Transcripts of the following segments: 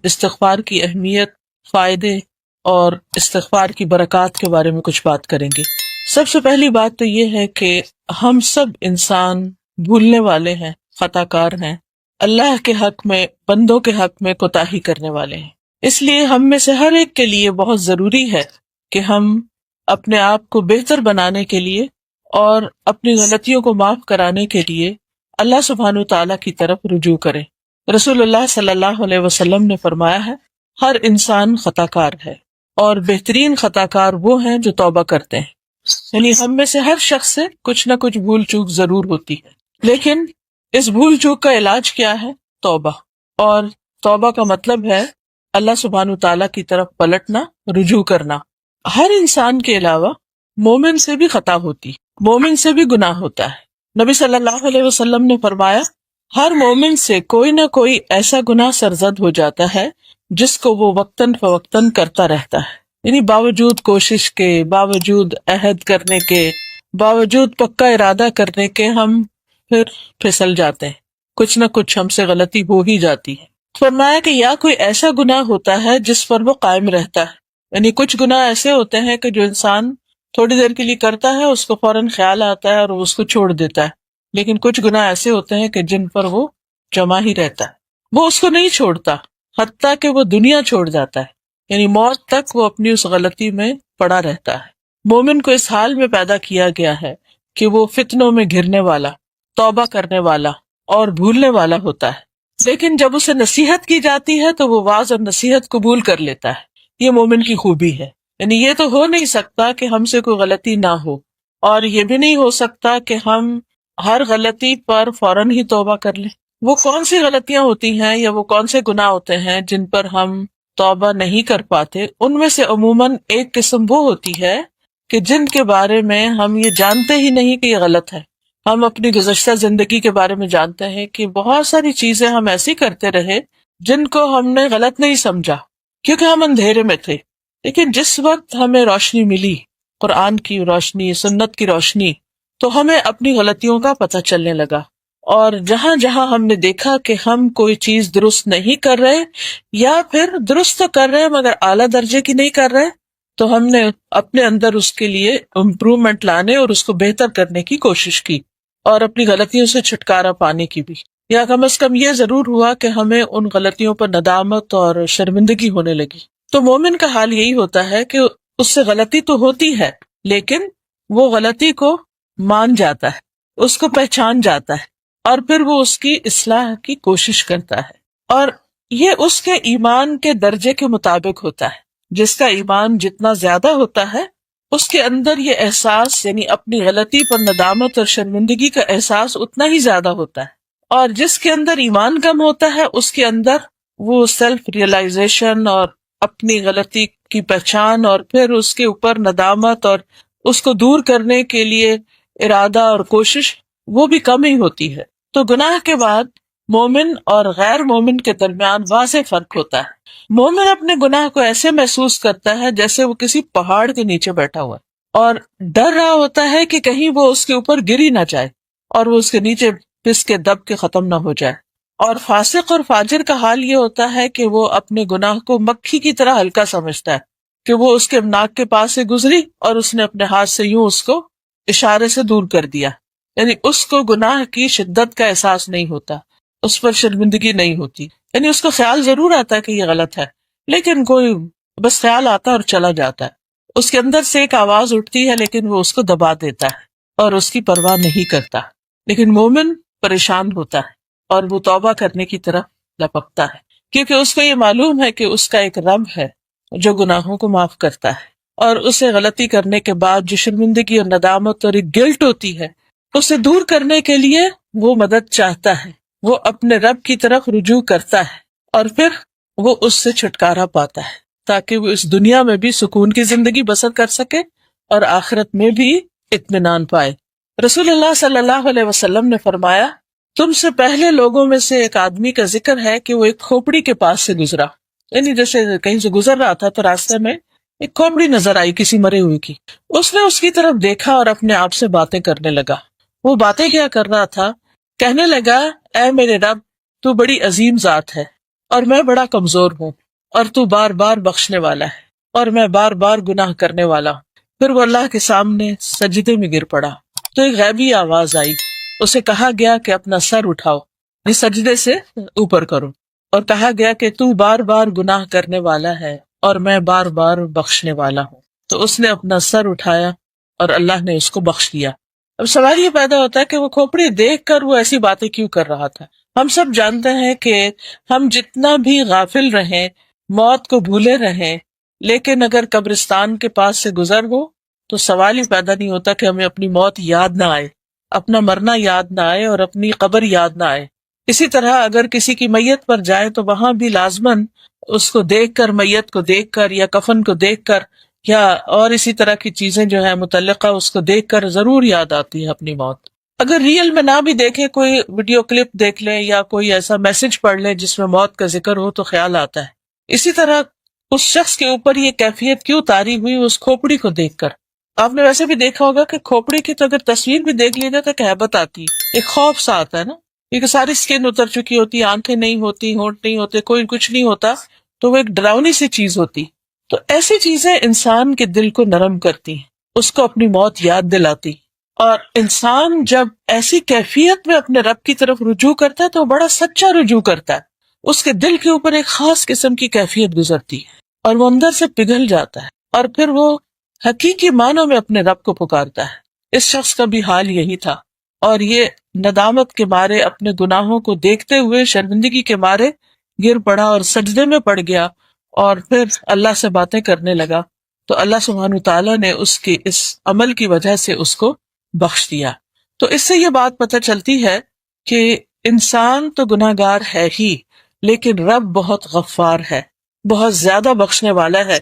استغفار کی اہمیت، فائدے اور استغفار کی برکات کے بارے میں کچھ بات کریں گے۔ سب سے پہلی بات تو یہ ہے کہ ہم سب انسان بھولنے والے ہیں، خطا کار ہیں، اللہ کے حق میں، بندوں کے حق میں کوتاہی کرنے والے ہیں۔ اس لیے ہم میں سے ہر ایک کے لیے بہت ضروری ہے کہ ہم اپنے آپ کو بہتر بنانے کے لیے اور اپنی غلطیوں کو معاف کرانے کے لیے اللہ سبحانہ وتعالیٰ کی طرف رجوع کریں۔ رسول اللہ صلی اللہ علیہ وسلم نے فرمایا ہے، ہر انسان خطا کار ہے اور بہترین خطا کار وہ ہیں جو توبہ کرتے ہیں۔ یعنی ہم میں سے ہر شخص سے کچھ نہ کچھ بھول چوک ضرور ہوتی ہے، لیکن اس بھول چوک کا علاج کیا ہے؟ توبہ۔ اور توبہ کا مطلب ہے اللہ سبحانہ وتعالیٰ کی طرف پلٹنا، رجوع کرنا۔ ہر انسان کے علاوہ مومن سے بھی خطا ہوتی، مومن سے بھی گناہ ہوتا ہے۔ نبی صلی اللہ علیہ وسلم نے فرمایا، ہر مومن سے کوئی نہ کوئی ایسا گناہ سرزد ہو جاتا ہے جس کو وہ وقتاً فوقتاً کرتا رہتا ہے، یعنی باوجود کوشش کے، باوجود عہد کرنے کے، باوجود پکا ارادہ کرنے کے ہم پھر پھسل جاتے ہیں، کچھ نہ کچھ ہم سے غلطی ہو ہی جاتی ہے۔ فرمایا کہ یا کوئی ایسا گناہ ہوتا ہے جس پر وہ قائم رہتا ہے، یعنی کچھ گناہ ایسے ہوتے ہیں کہ جو انسان تھوڑی دیر کے لیے کرتا ہے، اس کو فوراً خیال آتا ہے اور وہ اس کو چھوڑ دیتا ہے، لیکن کچھ گناہ ایسے ہوتے ہیں کہ جن پر وہ جمع ہی رہتا ہے، وہ اس کو نہیں چھوڑتا حتیٰ کہ وہ دنیا چھوڑ جاتا ہے، یعنی موت تک وہ اپنی اس غلطی میں پڑا رہتا ہے۔ مومن کو اس حال میں پیدا کیا گیا ہے کہ وہ فتنوں میں گھرنے والا، توبہ کرنے والا اور بھولنے والا ہوتا ہے، لیکن جب اسے نصیحت کی جاتی ہے تو وہ واعظ اور نصیحت قبول کر لیتا ہے۔ یہ مومن کی خوبی ہے، یعنی یہ تو ہو نہیں سکتا کہ ہم سے کوئی غلطی نہ ہو، اور یہ بھی نہیں ہو سکتا کہ ہم ہر غلطی پر فوراً ہی توبہ کر لیں۔ وہ کون سی غلطیاں ہوتی ہیں یا وہ کون سے گناہ ہوتے ہیں جن پر ہم توبہ نہیں کر پاتے؟ ان میں سے عموماً ایک قسم وہ ہوتی ہے کہ جن کے بارے میں ہم یہ جانتے ہی نہیں کہ یہ غلط ہے۔ ہم اپنی گزشتہ زندگی کے بارے میں جانتے ہیں کہ بہت ساری چیزیں ہم ایسی کرتے رہے جن کو ہم نے غلط نہیں سمجھا کیونکہ ہم اندھیرے میں تھے، لیکن جس وقت ہمیں روشنی ملی، قرآن کی روشنی، سنت کی روشنی، تو ہمیں اپنی غلطیوں کا پتہ چلنے لگا، اور جہاں جہاں ہم نے دیکھا کہ ہم کوئی چیز درست نہیں کر رہے یا پھر درست تو کر رہے مگر اعلیٰ درجے کی نہیں کر رہے، تو ہم نے اپنے اندر اس کے لیے امپرومنٹ لانے اور اس کو بہتر کرنے کی کوشش کی، اور اپنی غلطیوں سے چھٹکارا پانے کی بھی، یا کم از کم یہ ضرور ہوا کہ ہمیں ان غلطیوں پر ندامت اور شرمندگی ہونے لگی۔ تو مومن کا حال یہی ہوتا ہے کہ اس سے غلطی تو ہوتی ہے، لیکن وہ غلطی کو مان جاتا ہے، اس کو پہچان جاتا ہے، اور پھر وہ اس کی اصلاح کی کوشش کرتا ہے، اور یہ اس کے ایمان کے درجے کے مطابق ہوتا ہے۔ جس کا ایمان جتنا زیادہ ہوتا ہے اس کے اندر یہ احساس، یعنی اپنی غلطی پر ندامت اور شرمندگی کا احساس اتنا ہی زیادہ ہوتا ہے، اور جس کے اندر ایمان کم ہوتا ہے اس کے اندر وہ سیلف ریئلائزیشن اور اپنی غلطی کی پہچان اور پھر اس کے اوپر ندامت اور اس کو دور کرنے کے لیے ارادہ اور کوشش وہ بھی کم ہی ہوتی ہے۔ تو گناہ کے بعد مومن اور غیر مومن کے درمیان واضح فرق ہوتا ہے۔ مومن اپنے گناہ کو ایسے محسوس کرتا ہے جیسے وہ کسی پہاڑ کے نیچے بیٹھا ہوا ہے اور ڈر رہا ہوتا ہے کہ کہیں وہ اس کے اوپر گری نہ جائے اور وہ اس کے نیچے پس کے دب کے ختم نہ ہو جائے۔ اور فاسق اور فاجر کا حال یہ ہوتا ہے کہ وہ اپنے گناہ کو مکھی کی طرح ہلکا سمجھتا ہے کہ وہ اس کے ناک کے پاس سے گزری اور اس نے اپنے ہاتھ سے یوں اس کو اشارے سے دور کر دیا، یعنی اس کو گناہ کی شدت کا احساس نہیں ہوتا، اس پر شرمندگی نہیں ہوتی، یعنی اس کو خیال ضرور آتا ہے کہ یہ غلط ہے، لیکن کوئی بس خیال آتا ہے اور چلا جاتا ہے۔ اس کے اندر سے ایک آواز اٹھتی ہے لیکن وہ اس کو دبا دیتا ہے اور اس کی پرواہ نہیں کرتا۔ لیکن مومن پریشان ہوتا ہے اور وہ توبہ کرنے کی طرف لپکتا ہے، کیونکہ اس کو یہ معلوم ہے کہ اس کا ایک رب ہے جو گناہوں کو معاف کرتا ہے، اور اسے غلطی کرنے کے بعد جو شرمندگی اور ندامت اور ایک گلٹ ہوتی ہے اسے دور کرنے کے لیے وہ مدد چاہتا ہے، وہ اپنے رب کی طرف رجوع کرتا ہے، اور پھر وہ اس سے چھٹکارا پاتا ہے تاکہ وہ اس دنیا میں بھی سکون کی زندگی بسر کر سکے اور آخرت میں بھی اطمینان پائے۔ رسول اللہ صلی اللہ علیہ وسلم نے فرمایا، تم سے پہلے لوگوں میں سے ایک آدمی کا ذکر ہے کہ وہ ایک کھوپڑی کے پاس سے گزرا، یعنی جیسے کہیں سے گزر رہا تھا تو راستے میں ایک کھوپڑی نظر آئی کسی مرے ہوئے کی، اس نے اس کی طرف دیکھا اور اپنے آپ سے باتیں کرنے لگا۔ وہ باتیں کیا کر رہا تھا؟ کہنے لگا، اے میرے رب، تو بڑی عظیم ذات ہے، اور میں بڑا کمزور ہوں، اور تو بار بار بخشنے والا ہے، اور میں بار بار گناہ کرنے والا ہوں۔ پھر وہ اللہ کے سامنے سجدے میں گر پڑا، تو ایک غیبی آواز آئی، اسے کہا گیا کہ اپنا سر اٹھاؤ، یہ سجدے سے اوپر کرو، اور کہا گیا کہ تو بار بار گناہ کرنے والا ہے اور میں بار بار بخشنے والا ہوں۔ تو اس نے اپنا سر اٹھایا اور اللہ نے اس کو بخش دیا۔ اب سوال یہ پیدا ہوتا ہے کہ وہ کھوپڑی دیکھ کر وہ ایسی باتیں کیوں کر رہا تھا؟ ہم سب جانتے ہیں کہ ہم جتنا بھی غافل رہیں، موت کو بھولے رہیں، لیکن اگر قبرستان کے پاس سے گزر ہو تو سوال ہی پیدا نہیں ہوتا کہ ہمیں اپنی موت یاد نہ آئے، اپنا مرنا یاد نہ آئے اور اپنی قبر یاد نہ آئے۔ اسی طرح اگر کسی کی میت پر جائے تو وہاں بھی لازماً اس کو دیکھ کر، میت کو دیکھ کر یا کفن کو دیکھ کر یا اور اسی طرح کی چیزیں جو ہیں متعلقہ، اس کو دیکھ کر ضرور یاد آتی ہے اپنی موت۔ اگر ریئل میں نہ بھی دیکھیں، کوئی ویڈیو کلپ دیکھ لیں یا کوئی ایسا میسج پڑھ لیں جس میں موت کا ذکر ہو تو خیال آتا ہے۔ اسی طرح اس شخص کے اوپر یہ کیفیت کیوں طاری ہوئی اس کھوپڑی کو دیکھ کر؟ آپ نے ویسے بھی دیکھا ہوگا کہ کھوپڑی کی تو اگر تصویر بھی دیکھ لی جائے تو ایک ہیبت آتی ہے، ایک خوف سا آتا ہے نا، کیونکہ ساری سکن اتر چکی ہوتی، آنکھیں نہیں ہوتی، ہونٹ نہیں ہوتے، کوئی کچھ نہیں ہوتا، تو وہ ایک ڈراؤنی سی چیز ہوتی۔ تو ایسی چیزیں انسان کے دل کو نرم کرتی ہیں، اس کو اپنی موت یاد دلاتی، اور انسان جب ایسی کیفیت میں اپنے رب کی طرف رجوع کرتا ہے تو وہ بڑا سچا رجوع کرتا ہے، اس کے دل کے اوپر ایک خاص قسم کی کیفیت گزرتی ہے اور وہ اندر سے پگھل جاتا ہے، اور پھر وہ حقیقی معنوں میں اپنے رب کو پکارتا ہے۔ اس شخص کا بھی حال یہی تھا، اور یہ ندامت کے مارے اپنے گناہوں کو دیکھتے ہوئے شرمندگی کے مارے گر پڑا اور سجدے میں پڑ گیا، اور پھر اللہ سے باتیں کرنے لگا، تو اللہ سبحانہ تعالیٰ نے اس کی اس عمل کی وجہ سے اس کو بخش دیا۔ تو اس سے یہ بات پتہ چلتی ہے کہ انسان تو گناہ گار ہے ہی، لیکن رب بہت غفار ہے، بہت زیادہ بخشنے والا ہے۔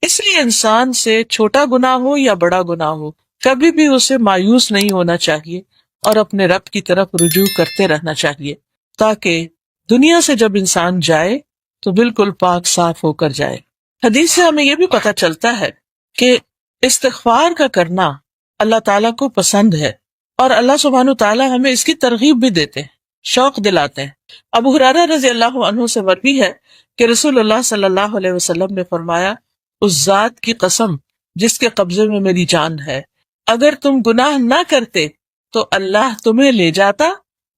اس لیے انسان سے چھوٹا گناہ ہو یا بڑا گناہ ہو، کبھی بھی اسے مایوس نہیں ہونا چاہیے اور اپنے رب کی طرف رجوع کرتے رہنا چاہیے، تاکہ دنیا سے جب انسان جائے تو بالکل پاک صاف ہو کر جائے۔ حدیث سے ہمیں یہ بھی پتہ چلتا ہے کہ استغفار کا کرنا اللہ تعالیٰ کو پسند ہے، اور اللہ سبحانہ تعالیٰ ہمیں اس کی ترغیب بھی دیتے ہیں، شوق دلاتے ہیں۔ ابو ہریرہ رضی اللہ عنہ سے مروی ہے کہ رسول اللہ صلی اللہ علیہ وسلم نے فرمایا، اس ذات کی قسم جس کے قبضے میں میری جان ہے، اگر تم گناہ نہ کرتے تو اللہ تمہیں لے جاتا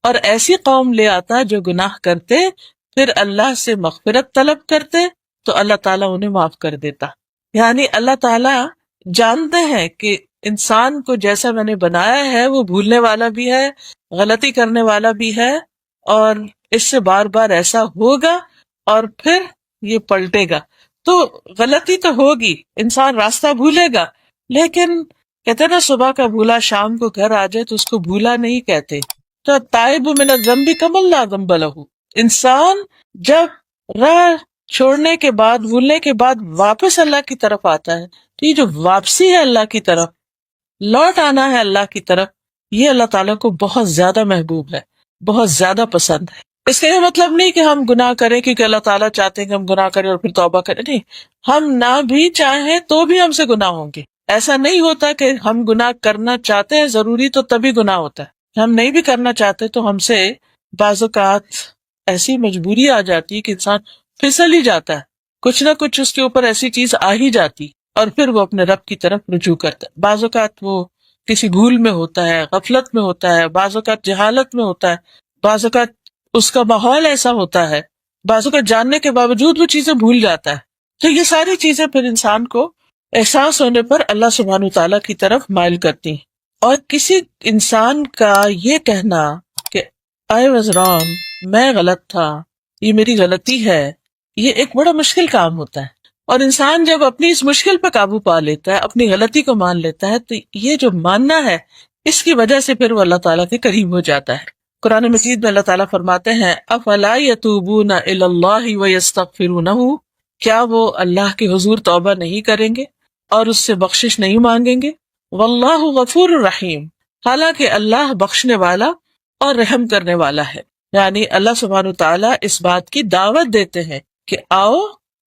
اور ایسی قوم لے آتا جو گناہ کرتے، پھر اللہ سے مغفرت طلب کرتے تو اللہ تعالیٰ انہیں معاف کر دیتا۔ یعنی اللہ تعالیٰ جانتے ہیں کہ انسان کو جیسا میں نے بنایا ہے وہ بھولنے والا بھی ہے، غلطی کرنے والا بھی ہے، اور اس سے بار بار ایسا ہوگا اور پھر یہ پلٹے گا۔ تو غلطی تو ہوگی، انسان راستہ بھولے گا، لیکن کہتے نا صبح کا بھولا شام کو گھر آ جائے تو اس کو بھولا نہیں کہتے۔ تو تائب من الذنب کمن لا ذنب لہ، انسان جب راہ چھوڑنے کے بعد، بھولنے کے بعد واپس اللہ کی طرف آتا ہے، تو یہ جو واپسی ہے اللہ کی طرف، لوٹ آنا ہے اللہ کی طرف، یہ اللہ تعالیٰ کو بہت زیادہ محبوب ہے، بہت زیادہ پسند ہے۔ اس کا یہ مطلب نہیں کہ ہم گناہ کریں کیونکہ اللہ تعالیٰ چاہتے ہیں کہ ہم گناہ کریں اور پھر توبہ کریں، نہیں، ہم نہ بھی چاہیں تو بھی ہم سے گناہ ہوں گے۔ ایسا نہیں ہوتا کہ ہم گناہ کرنا چاہتے ہیں ضروری تو تبھی گناہ ہوتا ہے، ہم نہیں بھی کرنا چاہتے تو ہم سے بعض اوقات ایسی مجبوری آ جاتی ہے کہ انسان پھسل ہی جاتا ہے، کچھ نہ کچھ اس کے اوپر ایسی چیز آ ہی جاتی، اور پھر وہ اپنے رب کی طرف رجوع کرتا ہے۔ بعض اوقات وہ کسی بھول میں ہوتا ہے، غفلت میں ہوتا ہے، بعض اوقات جہالت میں ہوتا ہے، بعض اوقات اس کا ماحول ایسا ہوتا ہے، بعض اوقات جاننے کے باوجود وہ چیزیں بھول جاتا ہے۔ تو یہ ساری چیزیں پھر انسان کو احساس ہونے پر اللہ سبحانہ تعالیٰ کی طرف مائل کرتی ہیں۔ اور کسی انسان کا یہ کہنا کہ I was wrong، میں غلط تھا، یہ میری غلطی ہے، یہ ایک بڑا مشکل کام ہوتا ہے، اور انسان جب اپنی اس مشکل پہ قابو پا لیتا ہے، اپنی غلطی کو مان لیتا ہے، تو یہ جو ماننا ہے اس کی وجہ سے پھر وہ اللہ تعالیٰ کے قریب ہو جاتا ہے۔ قرآن مجید میں اللہ تعالیٰ فرماتے ہیں افلا یتوبون الی اللہ ویستغفرونہ، کیا وہ اللہ کے حضور توبہ نہیں کریں گے اور اس سے بخشش نہیں مانگیں گے؟ واللہ غفور الرحیم، حالانکہ اللہ بخشنے والا اور رحم کرنے والا ہے۔ یعنی اللہ سبحانہ تعالیٰ اس بات کی دعوت دیتے ہیں کہ آؤ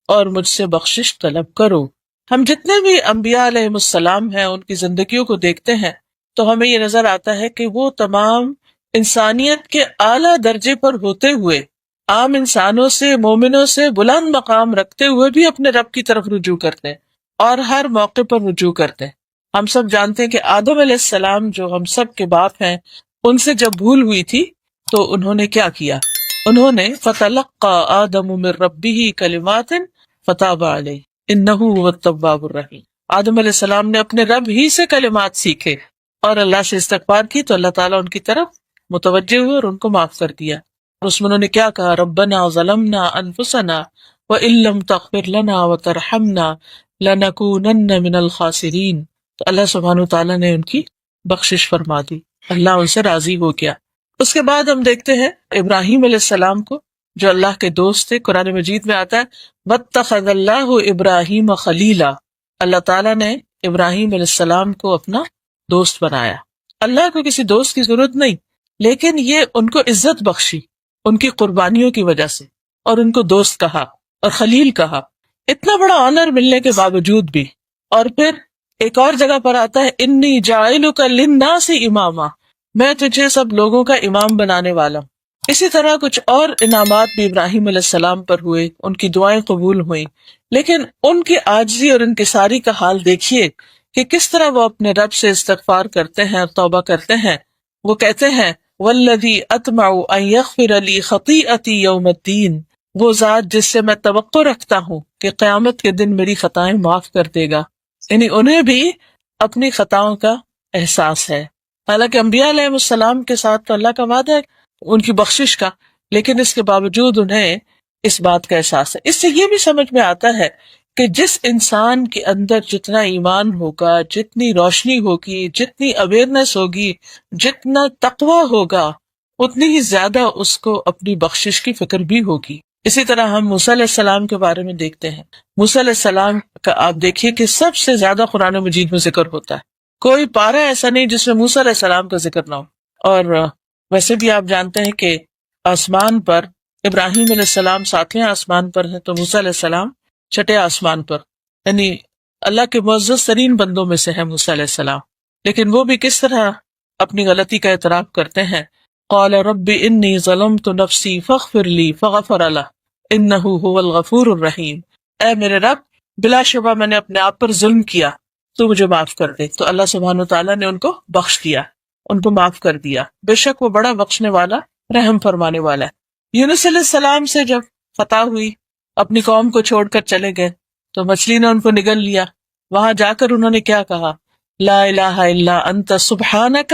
اور مجھ سے بخشش طلب کرو۔ ہم جتنے بھی انبیاء علیہ السلام ہیں ان کی زندگیوں کو دیکھتے ہیں تو ہمیں یہ نظر آتا ہے کہ وہ تمام انسانیت کے اعلیٰ درجے پر ہوتے ہوئے عام انسانوں سے، مومنوں سے بلند مقام رکھتے ہوئے بھی اپنے رب کی طرف رجوع کرتے ہیں اور ہر موقع پر رجوع کرتے ہیں۔ ہم سب جانتے ہیں کہ آدم علیہ السلام جو ہم سب کے باپ ہیں، ان سے جب بھول ہوئی تھی تو انہوں نے کیا کیا؟ انہوں نے فَتَلَقَّى آدَمُ مِن رَبِّهِ كَلِمَاتٍ فَتَابَ عَلَيْهِ إِنَّهُ هُوَ التَّوَّابُ الرَّحِيمُ۔ آدم علیہ السلام نے اپنے رب ہی سے کلمات سیکھے اور اللہ سے استغفار کی تو اللہ تعالیٰ ان کی طرف متوجہ ہوئے اور ان کو معاف کر دیا۔ اور اس میں انہوں نے کیا کہا؟ ربنا ظلمنا انفسنا وان لم تغفر لنا وترحمنا لنکونن من الخاسرین۔ تو اللہ سبحانہ وتعالیٰ نے ان کی بخشش فرما دی، اللہ ان سے راضی ہو گیا۔ اس کے بعد ہم دیکھتے ہیں ابراہیم علیہ السلام کو، جو اللہ کے دوست تھے۔ قرآن مجید میں آتا ہے واتخذ اللہ ابراہیم خلیلا، اللہ تعالیٰ نے ابراہیم علیہ السلام کو اپنا دوست بنایا۔ اللہ کو کسی دوست کی ضرورت نہیں، لیکن یہ ان کو عزت بخشی ان کی قربانیوں کی وجہ سے، اور ان کو دوست کہا اور خلیل کہا، اتنا بڑا آنر ملنے کے باوجود بھی۔ اور پھر ایک اور جگہ پر آتا ہے انی جاعلک للناس اماما، میں تجھے سب لوگوں کا امام بنانے والا ہوں۔ اسی طرح کچھ اور انعامات بھی ابراہیم علیہ السلام پر ہوئے، ان کی دعائیں قبول ہوئیں، لیکن ان کی عاجزی اور انکساری کا حال دیکھیے کہ کس طرح وہ اپنے رب سے استغفار کرتے ہیں اور توبہ کرتے ہیں۔ وہ کہتے ہیں والذی اطمع ان یغفر لی خطیئتی یوم الدین، وہ ذات جس سے میں توقع رکھتا ہوں کہ قیامت کے دن میری خطائیں معاف کر دے گا۔ یعنی انہیں بھی اپنی خطاؤں کا احساس ہے، حالانکہ انبیاء علیہ السلام کے ساتھ تو اللہ کا وعدہ ہے ان کی بخشش کا، لیکن اس کے باوجود انہیں اس بات کا احساس ہے۔ اس سے یہ بھی سمجھ میں آتا ہے کہ جس انسان کے اندر جتنا ایمان ہوگا، جتنی روشنی ہوگی، جتنی اویئرنس ہوگی، جتنا تقوی ہوگا، اتنی ہی زیادہ اس کو اپنی بخشش کی فکر بھی ہوگی۔ اسی طرح ہم موسیٰ علیہ السلام کے بارے میں دیکھتے ہیں۔ موسیٰ علیہ السلام کا آپ دیکھیے کہ سب سے زیادہ قرآن مجید میں ذکر ہوتا ہے، کوئی پارہ ایسا نہیں جس میں موسیٰ علیہ السلام کا ذکر نہ ہو۔ اور ویسے بھی آپ جانتے ہیں کہ آسمان پر ابراہیم علیہ السلام ساتویں آسمان پر ہیں، تو موسیٰ علیہ السلام چھٹے آسمان پر، یعنی اللہ کے معزز ترین بندوں میں سے ہے موسیٰ علیہ السلام۔ لیکن وہ بھی کس طرح اپنی غلطی کا اعتراف کرتے ہیں۔ قال رب انی ظلمت نفسی فاغفر لی فغفر لہ انہ هو الغفور الرحیم، اے میرے رب بلا شبہ میں نے اپنے آپ پر ظلم کیا، تو مجھے معاف کر دے۔ تو اللہ سبحانہ وتعالیٰ نے ان کو بخش دیا، ان کو معاف کر دیا، بے شک وہ بڑا بخشنے والا، رحم فرمانے والا ہے۔ یونس علیہ السلام سے جب خطا ہوئی، اپنی قوم کو چھوڑ کر چلے گئے تو مچھلی نے ان کو نگل لیا۔ وہاں جا کر انہوں نے کیا کہا؟ لا الہ الا انت سبحانک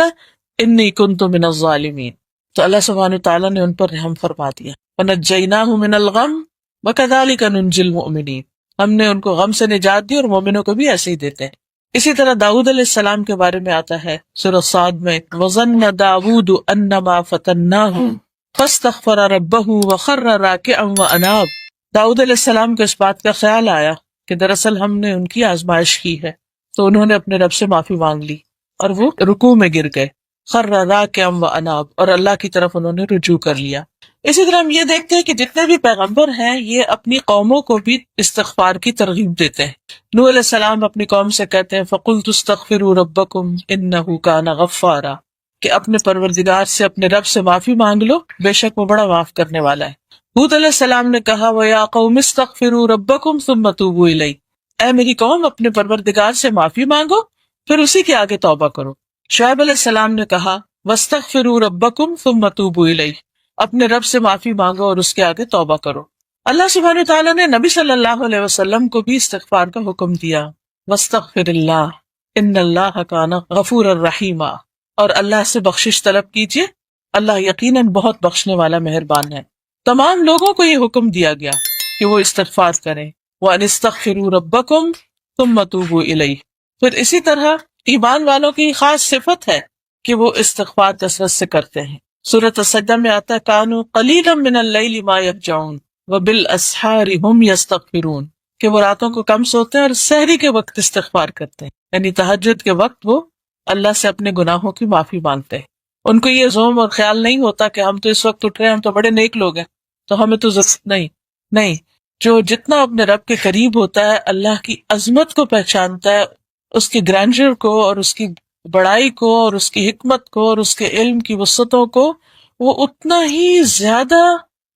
انی کنت من الظالمین۔ تو اللہ سبحانہ تعالیٰ نے ان پر رحم فرما دیا۔ ونجیناہ من الغم وکذالک ننجی المؤمنین، ہم نے ان کو غم سے نجات دی اور مومنوں کو بھی ایسے ہی دیتے ہیں۔ اسی طرح داؤد علیہ السلام کے بارے میں آتا ہے سورہ صاد میں وَظَنَّ دَاوُودُ أَنَّمَا فَتَنَّاهُ فَاسْتَغْفَرَ رَبَّهُ وَخَرَّ رَاكِعًا وَأَنَابَ۔ داؤد علیہ السلام کو اس بات کا خیال آیا کہ دراصل ہم نے ان کی آزمائش کی ہے، تو انہوں نے اپنے رب سے معافی مانگ لی اور وہ رکوع میں گر گئے، خَرَّ رَاكِعًا وَأَنَابَ، اور اللہ کی طرف انہوں نے رجوع کر لیا۔ اسی طرح ہم یہ دیکھتے ہیں کہ جتنے بھی پیغمبر ہیں یہ اپنی قوموں کو بھی استغفار کی ترغیب دیتے ہیں۔ نوح علیہ السلام اپنی قوم سے کہتے ہیں فَقُلْتُ اسْتَغْفِرُوا رَبَّكُمْ إِنَّهُ كَانَ غَفَّارًا، کہ اپنے پروردگار سے، اپنے رب سے معافی مانگ لو، بے شک وہ بڑا معاف کرنے والا ہے۔ ہود علیہ السلام نے کہا وَيَا قَوْمِ اسْتَغْفِرُوا رَبَّكُمْ ثُمَّ تُوبُوا إِلَيْهِ، اے میری قوم اپنے پروردگار سے معافی مانگو پھر اسی کے آگے توبہ کرو۔ شعیب علیہ السلام نے کہا وَاسْتَغْفِرُوا رَبَّكُمْ ثُمَّ تُوبُوا إِلَيْهِ، اپنے رب سے معافی مانگو اور اس کے آگے توبہ کرو۔ اللہ سبحانہ تعالیٰ نے نبی صلی اللہ علیہ وسلم کو بھی استغفار کا حکم دیا، وَاسْتَغْفِرِ اللَّهَ إِنَّ اللَّهَ كَانَ غَفُورًا رَحِيمًا، اور اللہ سے بخشش طلب کیجیے، اللہ یقیناً بہت بخشنے والا مہربان ہے۔ تمام لوگوں کو یہ حکم دیا گیا کہ وہ استغفار کریں، وَأَنِ اسْتَغْفِرُوا رَبَّكُمْ ثُمَّ تُوبُوا إِلَيْهِ۔ پھر اسی طرح ایمان والوں کی خاص صفت ہے کہ وہ استغفار کثرت سے کرتے ہیں۔ سورۃ السجدہ میں آتا ہے کانوا قلیلا من اللیل ما یہجعون وبالاسحار ہم یستغفرون، کہ وہ راتوں کو کم سوتے ہیں اور سحری کے وقت استغفار کرتے ہیں، یعنی تہجد کے وقت وہ اللہ سے اپنے گناہوں کی معافی مانگتے ہیں۔ ان کو یہ زوم اور خیال نہیں ہوتا کہ ہم تو اس وقت اٹھ رہے ہیں، ہم تو بڑے نیک لوگ ہیں تو ہمیں تو نہیں، جو جتنا اپنے رب کے قریب ہوتا ہے، اللہ کی عظمت کو پہچانتا ہے، اس کی گرینڈر کو اور اس کی بڑائی کو اور اس کی حکمت کو اور اس کے علم کی وسعتوں کو، وہ اتنا ہی زیادہ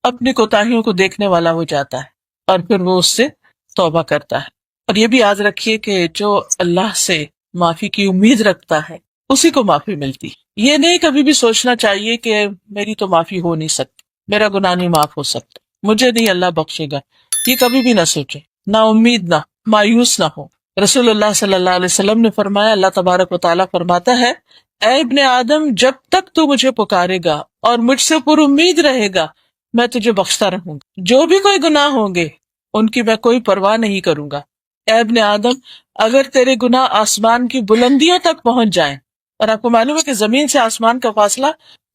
اپنی کوتاہیوں کو دیکھنے والا ہو جاتا ہے اور پھر وہ اس سے توبہ کرتا ہے. اور یہ بھی یاد رکھیے کہ جو اللہ سے معافی کی امید رکھتا ہے اسی کو معافی ملتی. یہ نہیں کبھی بھی سوچنا چاہیے کہ میری تو معافی ہو نہیں سکتی، میرا گناہ نہیں معاف ہو سکتا، مجھے نہیں اللہ بخشے گا. یہ کبھی بھی نہ سوچے، نہ امید، نہ مایوس نہ ہو. رسول اللہ صلی اللہ علیہ وسلم نے فرمایا، اللہ تبارک و تعالیٰ فرماتا ہے، اے ابن آدم، جب تک تو مجھے پکارے گا اور مجھ سے پر امید رہے گا میں تجھے بخشتا رہوں گا. جو بھی کوئی گناہ ہوں گے ان کی میں کوئی پرواہ نہیں کروں گا. اے ابن آدم، اگر تیرے گناہ آسمان کی بلندیوں تک پہنچ جائیں، اور آپ کو معلوم ہے کہ زمین سے آسمان کا فاصلہ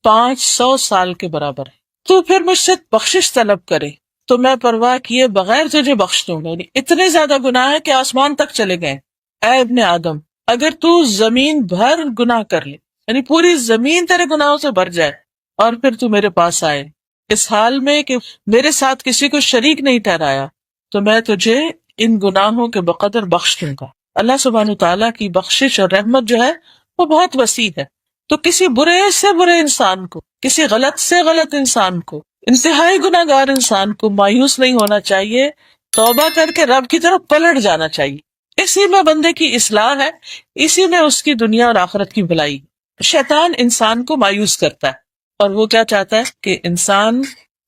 500 سال کے برابر ہے، تو پھر مجھ سے بخشش طلب کرے تو میں پرواہ کیے بغیر تجھے بخش دوں گا. یعنی اتنے زیادہ گناہ ہے کہ آسمان تک چلے گئے. اے ابن آدم، اگر تو زمین بھر گناہ کر لے، یعنی پوری زمین تیرے گناہوں سے بھر جائے، اور پھر تو میرے پاس آئے اس حال میں کہ میرے ساتھ کسی کو شریک نہیں ٹھہرایا، تو میں تجھے ان گناہوں کے بقدر بخش دوں گا. اللہ سبحانہ تعالیٰ کی بخشش اور رحمت جو ہے وہ بہت وسیع ہے. تو کسی برے سے برے انسان کو، کسی غلط سے غلط انسان کو، انتہائی گناہ گار انسان کو مایوس نہیں ہونا چاہیے. توبہ کر کے رب کی طرف پلٹ جانا چاہیے. اسی میں بندے کی اصلاح ہے، اسی میں اس کی دنیا اور آخرت کی بھلائی. شیطان انسان کو مایوس کرتا ہے، اور وہ کیا چاہتا ہے کہ انسان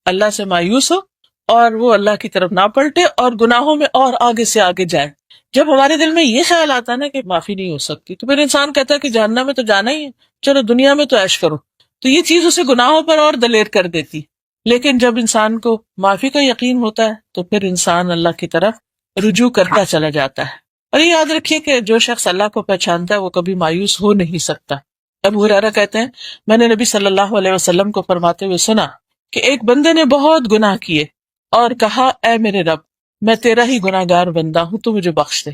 اللہ سے مایوس ہو اور وہ اللہ کی طرف نہ پلٹے اور گناہوں میں اور آگے سے آگے جائے. جب ہمارے دل میں یہ خیال آتا ہے نا کہ معافی نہیں ہو سکتی، تو پھر انسان کہتا ہے کہ جہنم میں تو جانا ہی ہے، چلو دنیا میں تو عیش کرو. تو یہ چیز اسے گناہوں پر اور دلیر کر دیتی. لیکن جب انسان کو معافی کا یقین ہوتا ہے تو پھر انسان اللہ کی طرف رجوع کرتا چلا جاتا ہے. اور یہ یاد رکھیے کہ جو شخص اللہ کو پہچانتا ہے وہ کبھی مایوس ہو نہیں سکتا. ابو ہریرہ کہتے ہیں، میں نے نبی صلی اللہ علیہ وسلم کو فرماتے ہوئے سنا کہ ایک بندے نے بہت گناہ کیے اور کہا، اے میرے رب، میں تیرا ہی گناہ گار بندہ ہوں، تو مجھے بخش دے.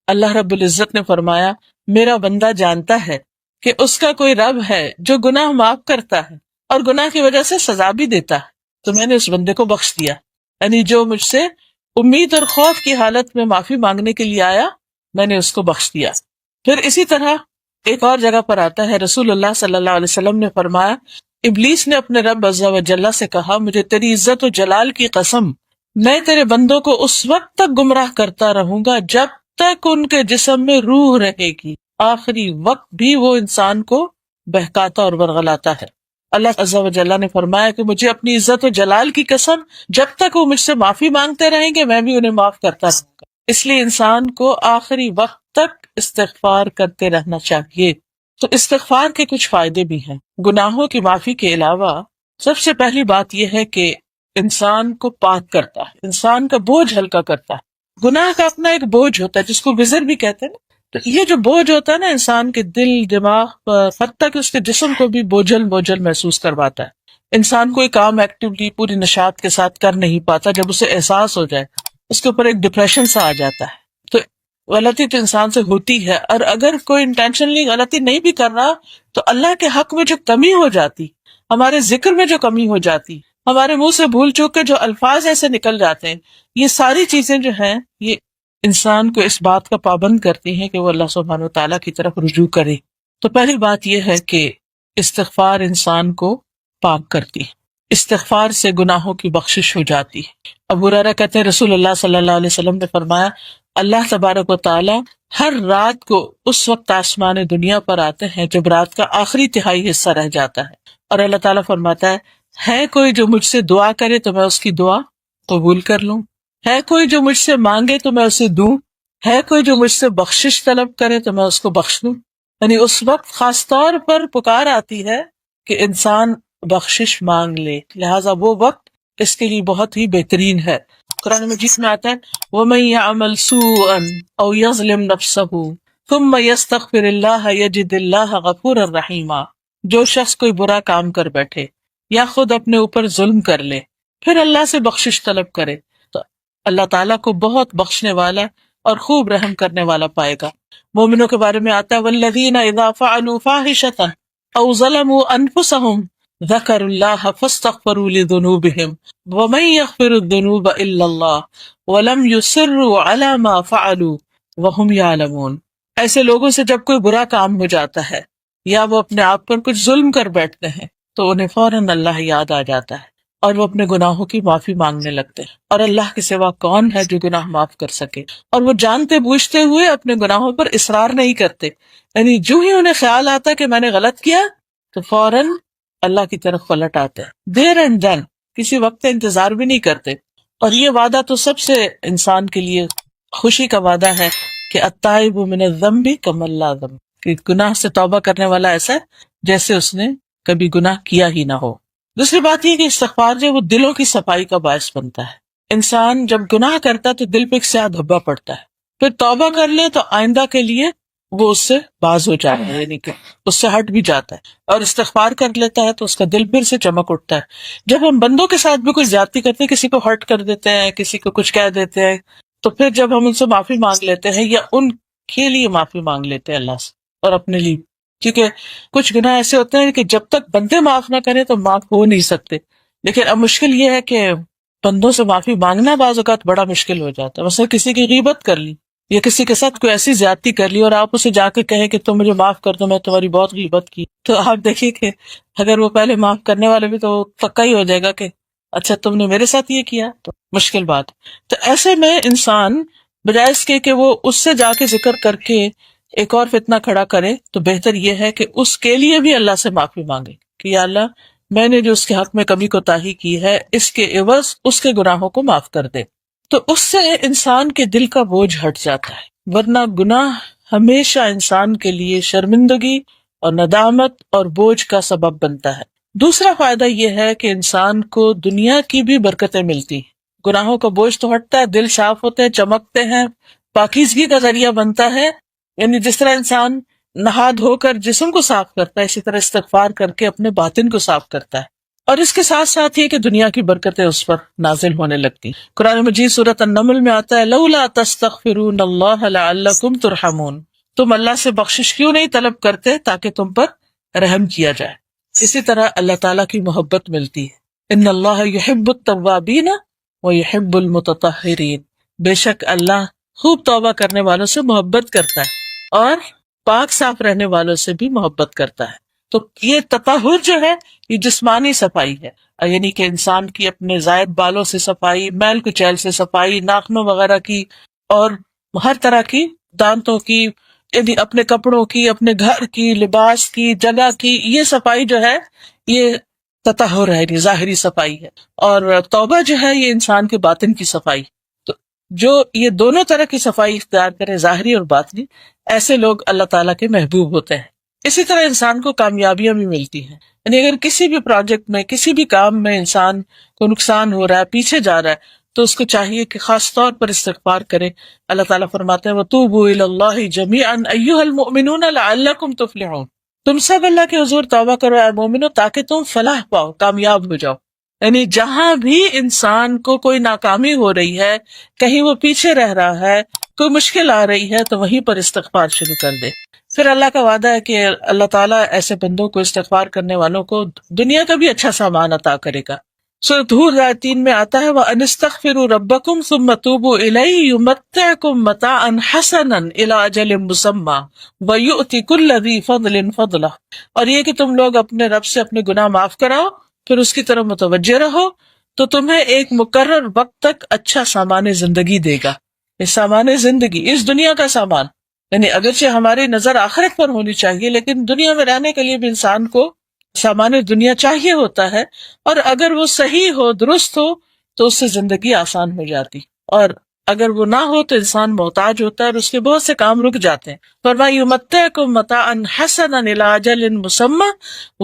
اللہ رب العزت نے فرمایا، میرا بندہ جانتا ہے کہ اس کا کوئی رب ہے جو گناہ معاف کرتا ہے اور گناہ کی وجہ سے سزا بھی دیتا ہے، تو میں نے اس بندے کو بخش دیا. یعنی جو مجھ سے امید اور خوف کی حالت میں معافی مانگنے کے لیے آیا، میں نے اس کو بخش دیا. پھر اسی طرح ایک اور جگہ پر آتا ہے، رسول اللہ صلی اللہ علیہ وسلم نے فرمایا، ابلیس نے اپنے رب عز و جل سے کہا، مجھے تیری عزت و جلال کی قسم، میں تیرے بندوں کو اس وقت تک گمراہ کرتا رہوں گا جب تک ان کے جسم میں روح رہے گی. آخری وقت بھی وہ انسان کو بہکاتا اور ورغلاتا ہے. اللہ عز و جل نے فرمایا کہ مجھے اپنی عزت و جلال کی قسم، جب تک وہ مجھ سے معافی مانگتے رہیں گے میں بھی انہیں معاف کرتا رہوں گا. اس لیے انسان کو آخری وقت تک استغفار کرتے رہنا چاہیے. تو استغفار کے کچھ فائدے بھی ہیں. گناہوں کی معافی کے علاوہ سب سے پہلی بات یہ ہے کہ انسان کو پاک کرتا ہے، انسان کا بوجھ ہلکا کرتا ہے. گناہ کا اپنا ایک بوجھ ہوتا ہے جس کو وزر بھی کہتے ہیں نا. تو یہ جو بوجھ ہوتا ہے نا انسان کے دل، دماغ پر، حتیٰ کہ اس کے جسم کو بھی بوجھل بوجھل محسوس کرواتا ہے. انسان کوئی کام ایکٹیولی پوری نشاط کے ساتھ کر نہیں پاتا. جب اسے احساس ہو جائے اس کے اوپر ایک ڈپریشن سا آ جاتا ہے. تو غلطی تو انسان سے ہوتی ہے، اور اگر کوئی انٹینشنلی غلطی نہیں بھی کر رہا تو اللہ کے حق میں جو کمی ہو جاتی، ہمارے ذکر میں جو کمی ہو جاتی، ہمارے منہ سے بھول چوک کے جو الفاظ ایسے نکل جاتے ہیں، یہ ساری چیزیں جو ہیں یہ انسان کو اس بات کا پابند کرتی ہیں کہ وہ اللہ سبحانہ وتعالیٰ کی طرف رجوع کرے. تو پہلی بات یہ ہے کہ استغفار انسان کو پاک کرتی، استغفار سے گناہوں کی بخشش ہو جاتی. ابو ہریرہ کہتے ہیں رسول اللہ صلی اللہ علیہ وسلم نے فرمایا، اللہ تبارک و تعالی ہر رات کو اس وقت آسمان دنیا پر آتے ہیں جب رات کا آخری تہائی حصہ رہ جاتا ہے، اور اللہ تعالیٰ فرماتا ہے کوئی جو مجھ سے دعا کرے تو میں اس کی دعا قبول کر لوں، ہے کوئی جو مجھ سے مانگے تو میں اسے دوں، ہے کوئی جو مجھ سے بخشش طلب کرے تو میں اس کو بخش دوں. یعنی اس وقت خاص طور پر پکار آتی ہے کہ انسان بخشش مانگ لے، لہٰذا وہ وقت اس کے لیے بہت ہی بہترین ہے. قرآن مجید میں آتا ہے وَمَن يَعْمَلْ سُوءًا أَوْ يَظْلِمْ نَفْسَهُ ثُمَّ يَسْتَغْفِرِ اللَّهَ يَجِدِ اللَّهَ غَفُورًا رَحِيمًا. جو شخص کوئی برا کام کر بیٹھے یا خود اپنے اوپر ظلم کر لے پھر اللہ سے بخشش طلب کرے تو اللہ تعالیٰ کو بہت بخشنے والا اور خوب رحم کرنے والا پائے گا. مومنوں کے بارے میں آتا ہے وَالَّذِينَ إِذَا فَعَلُوا فَاحِشَةً أَوْ ظَلَمُوا أَنفُسَهُمْ ذَكَرُوا اللَّهَ فَاسْتَغْفَرُوا لِذُنُوبِهِمْ وَمَن يَغْفِرُ الذُّنُوبَ إِلَّا اللَّهُ وَلَمْ يُصِرُّوا عَلَى مَا فَعَلُوا وَهُمْ يَعْلَمُونَ. ایسے لوگوں سے جب کوئی برا کام ہو جاتا ہے یا وہ اپنے آپ پر کچھ ظلم کر بیٹھتے ہیں تو انہیں فوراً اللہ یاد آ جاتا ہے، اور وہ اپنے گناہوں کی معافی مانگنے لگتے ہیں، اور اللہ کے سوا کون ہے جو گناہ معاف کر سکے، اور وہ جانتے بوجھتے ہوئے اپنے گناہوں پر اصرار نہیں کرتے، یعنی جو ہی انہیں خیال آتا کہ میں نے غلط کیا تو فوراً اللہ کی طرف پلٹ آتے ہیں، دیر اینڈ دین، کسی وقت انتظار بھی نہیں کرتے۔ اور یہ وعدہ تو سب سے انسان کے لیے خوشی کا وعدہ ہے کہ التائب من الذنب کمن لا ذنب، کہ گناہ سے توبہ کرنے والا ایسا ہے جیسے اس نے کبھی گناہ کیا ہی نہ ہو۔ دوسری بات یہ کہ استغفار جو ہے وہ دلوں کی صفائی کا باعث بنتا ہے۔ انسان جب گناہ کرتا ہے تو دل پہ ایک سیاہ دھبا پڑتا ہے، پھر توبہ کر لے تو آئندہ کے لیے وہ اس سے باز ہو جاتا ہے، یعنی کہ اس سے ہٹ بھی جاتا ہے، اور استغفار کر لیتا ہے تو اس کا دل پھر سے چمک اٹھتا ہے۔ جب ہم بندوں کے ساتھ بھی کچھ زیادتی کرتے ہیں، کسی کو ہرٹ کر دیتے ہیں، کسی کو کچھ کہہ دیتے ہیں، تو پھر جب ہم ان سے معافی مانگ لیتے ہیں یا ان کے لیے معافی مانگ لیتے ہیں اللہ سے اور اپنے لیے، کیونکہ کچھ گناہ ایسے ہوتے ہیں کہ جب تک بندے معاف نہ کریں تو معاف ہو نہیں سکتے، لیکن اب مشکل یہ ہے کہ بندوں سے معافی مانگنا بعض اوقات بڑا مشکل ہو جاتا ہے۔ مثلا کسی کی غیبت کر لی یا کسی کے ساتھ کوئی ایسی زیادتی کر لی اور آپ اسے جا کے کہیں کہ تم مجھے معاف کر دو، میں تمہاری بہت غیبت کی، تو آپ دیکھیے کہ اگر وہ پہلے معاف کرنے والے بھی تو پکا ہی ہو جائے گا کہ اچھا تم نے میرے ساتھ یہ کیا، تو مشکل بات۔ تو ایسے میں انسان بجائے اس کے کہ وہ اس سے جا کے ذکر کر کے ایک اور فتنہ کھڑا کرے، تو بہتر یہ ہے کہ اس کے لیے بھی اللہ سے معافی مانگے کہ یا اللہ میں نے جو اس کے حق میں کمی کوتاہی کی ہے، اس کے عوض اس کے گناہوں کو معاف کر دے، تو اس سے انسان کے دل کا بوجھ ہٹ جاتا ہے، ورنہ گناہ ہمیشہ انسان کے لیے شرمندگی اور ندامت اور بوجھ کا سبب بنتا ہے۔ دوسرا فائدہ یہ ہے کہ انسان کو دنیا کی بھی برکتیں ملتی ہیں، گناہوں کا بوجھ تو ہٹتا ہے، دل صاف ہوتے ہیں، چمکتے ہیں، پاکیزگی کا ذریعہ بنتا ہے، یعنی جس طرح انسان نہا دھو کر جسم کو صاف کرتا ہے، اسی طرح استغفار کر کے اپنے باطن کو صاف کرتا ہے، اور اس کے ساتھ ساتھ یہ کہ دنیا کی برکتیں اس پر نازل ہونے لگتی۔ قرآن مجید سورۃ النمل میں آتا ہے لولا تستغفرون اللہ لعلکم ترحمون، تم اللہ سے بخشش کیوں نہیں طلب کرتے تاکہ تم پر رحم کیا جائے۔ اسی طرح اللہ تعالیٰ کی محبت ملتی ہے، ان اللہ یحب التوابین ویحب المتطہرین، بے شک اللہ خوب توبہ کرنے والوں سے محبت کرتا ہے اور پاک صاف رہنے والوں سے بھی محبت کرتا ہے۔ تو یہ تطہر جو ہے یہ جسمانی صفائی ہے، یعنی کہ انسان کی اپنے زائد بالوں سے صفائی، میل کچیل سے صفائی، ناخنوں وغیرہ کی، اور ہر طرح کی، دانتوں کی، یعنی اپنے کپڑوں کی، اپنے گھر کی، لباس کی، جگہ کی، یہ صفائی جو ہے یہ تطہر ہے، یعنی ظاہری صفائی ہے، اور توبہ جو ہے یہ انسان کے باطن کی صفائی۔ تو جو یہ دونوں طرح کی صفائی اختیار کرے، ظاہری اور باطنی، ایسے لوگ اللہ تعالیٰ کے محبوب ہوتے ہیں۔ اسی طرح انسان کو کامیابیاں بھی ملتی ہیں، یعنی اگر کسی بھی پروجیکٹ میں، کسی بھی کام میں انسان کو نقصان ہو رہا ہے، پیچھے جا رہا ہے، تو اس کو چاہیے کہ خاص طور پر استغفار کرے۔ اللہ تعالیٰ فرماتے ہیں وَتُوبُوا إِلَى اللَّهِ جَمِيعًا أَيُّهَا الْمُؤْمِنُونَ لَعَلَّكُمْ تُفْلِحُونَ، تم سب اللہ کے حضور توبہ کرو اے مومنو تاکہ تم فلاح پاؤ، کامیاب ہو جاؤ۔ یعنی جہاں بھی انسان کو کوئی ناکامی ہو رہی ہے، کہیں وہ پیچھے رہ رہا ہے، کوئی مشکل آ رہی ہے، تو وہیں پر استغفار شروع کر دے۔ پھر اللہ کا وعدہ ہے کہ اللہ تعالیٰ ایسے بندوں کو، استغفار کرنے والوں کو، دنیا کا بھی اچھا سامان عطا کرے گا۔ سورۃ ہود آیت 3 میں آتا ہے وَأَنِ اسْتَغْفِرُوا رَبَّكُمْ ثُمَّ تُوبُوا إِلَيْهِ يُمَتِّعْكُمْ مَتَاعًا حَسَنًا إِلَىٰ أَجَلٍ مُّسَمًّى وَيُؤْتِ كُلَّ ذِي فَضْلٍ فَضْلَهُ، اور یہ کہ تم لوگ اپنے رب سے اپنے گناہ معاف کراؤ، پھر اس کی طرف متوجہ رہو، تو تمہیں ایک مقرر وقت تک اچھا سامان زندگی دے گا۔ اس سامان زندگی، اس دنیا کا سامان، یعنی اگرچہ ہماری نظر آخرت پر ہونی چاہیے، لیکن دنیا میں رہنے کے لیے بھی انسان کو سامان دنیا چاہیے ہوتا ہے، اور اگر وہ صحیح ہو، درست ہو، تو اس سے زندگی آسان ہو جاتی، اور اگر وہ نہ ہو تو انسان محتاج ہوتا ہے اور اس کے بہت سے کام رک جاتے ہیں۔ فرمایا یمتعکم متاعا حسنا الی اجل مسمی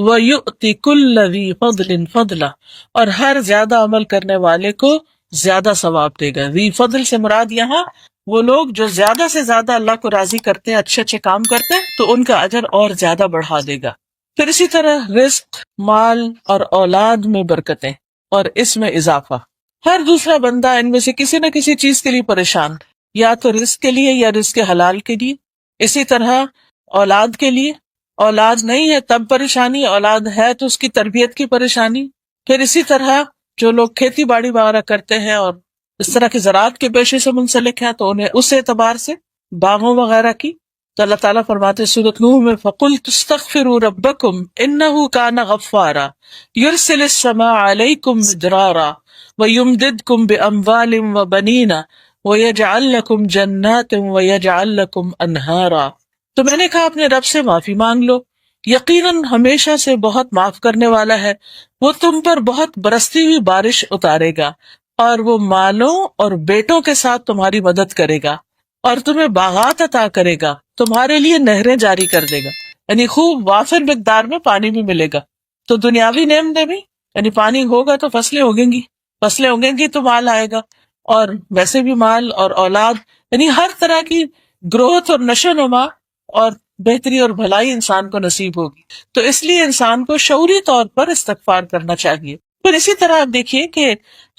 ویؤتی کل ذی فضل فضلہ، اور ہر زیادہ عمل کرنے والے کو زیادہ ثواب دے گا۔ ذی فضل سے مراد یہاں وہ لوگ جو زیادہ سے زیادہ اللہ کو راضی کرتے ہیں، اچھے اچھے کام کرتے ہیں، تو ان کا اجر اور زیادہ بڑھا دے گا۔ پھر اسی طرح رزق، مال اور اولاد میں برکتیں اور اس میں اضافہ۔ ہر دوسرا بندہ ان میں سے کسی نہ کسی چیز کے لیے پریشان، یا تو رزق کے لیے یا رزق حلال کے لیے، اسی طرح اولاد کے لیے، اولاد نہیں ہے تب پریشانی، اولاد ہے تو اس کی تربیت کی پریشانی۔ پھر اسی طرح جو لوگ کھیتی باڑی وغیرہ کرتے ہیں اور اس طرح کے زراعت کے پیشے سے منسلک ہیں، تو انہیں اس اعتبار سے باغوں وغیرہ کی تو اللہ تعالیٰ فرماتے ہیں سورۃ نوح میں فَقُلْتُ اسْتَغْفِرُوا رَبَّكُمْ إِنَّهُ كَانَ غَفَّارًا يُرْسِلِ السَّمَاءَ عَلَيْكُمْ مِدْرَارًا وَيُمْدِدْكُمْ بِأَمْوَالٍ وَبَنِينَ وَيَجْعَلْ لَكُمْ جَنَّاتٍ وَيَجْعَلْ لَكُمْ أَنْهَارًا۔ تو میں نے کہا اپنے رب سے معافی مانگ لو، یقیناً ہمیشہ سے بہت معاف کرنے والا ہے، وہ تم پر بہت برستی ہوئی بارش اتارے گا، اور وہ مالوں اور بیٹوں کے ساتھ تمہاری مدد کرے گا، اور تمہیں باغات عطا کرے گا، تمہارے لیے نہریں جاری کر دے گا، یعنی خوب وافر مقدار میں پانی بھی ملے گا۔ تو دنیاوی نعمتیں بھی، یعنی پانی ہوگا تو فصلیں اگیں گی، فصلیں اگیں گی تو مال آئے گا، اور ویسے بھی مال اور اولاد، یعنی ہر طرح کی گروتھ اور نشو و نما اور بہتری اور بھلائی انسان کو نصیب ہوگی۔ تو اس لیے انسان کو شعوری طور پر استغفار کرنا چاہیے۔ پھر اسی طرح آپ دیکھیے کہ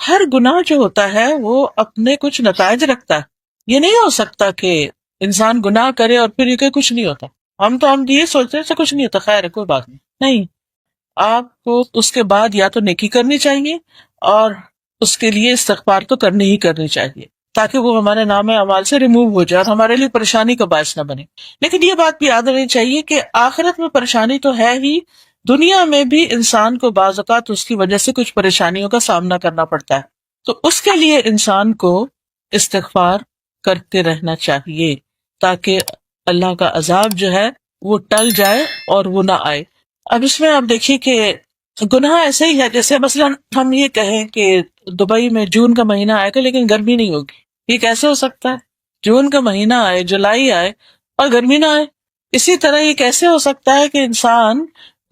ہر گناہ جو ہوتا ہے وہ اپنے کچھ نتائج رکھتا ہے۔ یہ نہیں ہو سکتا کہ انسان گناہ کرے اور پھر یہ کہ کچھ نہیں ہوتا۔ ہم یہ سوچتے ہیں کچھ نہیں ہوتا، خیر ہے کوئی بات نہیں، آپ کو اس کے بعد یا تو نیکی کرنی چاہیے اور اس کے لیے استغفار تو کرنی ہی کرنی چاہیے، تاکہ وہ ہمارے نام اعمال سے ریموو ہو جائے اور ہمارے لیے پریشانی کا باعث نہ بنے۔ لیکن یہ بات بھی یاد رہنی چاہیے کہ آخرت میں پریشانی تو ہے ہی، دنیا میں بھی انسان کو بعض اوقات اس کی وجہ سے کچھ پریشانیوں کا سامنا کرنا پڑتا ہے، تو اس کے لیے انسان کو استغفار کرتے رہنا چاہیے تاکہ اللہ کا عذاب جو ہے وہ ٹل جائے اور وہ نہ آئے۔ اب اس میں آپ دیکھیے کہ گناہ ایسے ہی ہے جیسے مثلا ہم یہ کہیں کہ دبئی میں جون کا مہینہ آئے گا لیکن گرمی نہیں ہوگی، یہ کیسے ہو سکتا ہے؟ جون کا مہینہ آئے، جولائی آئے اور گرمی نہ آئے۔ اسی طرح یہ کیسے ہو سکتا ہے کہ انسان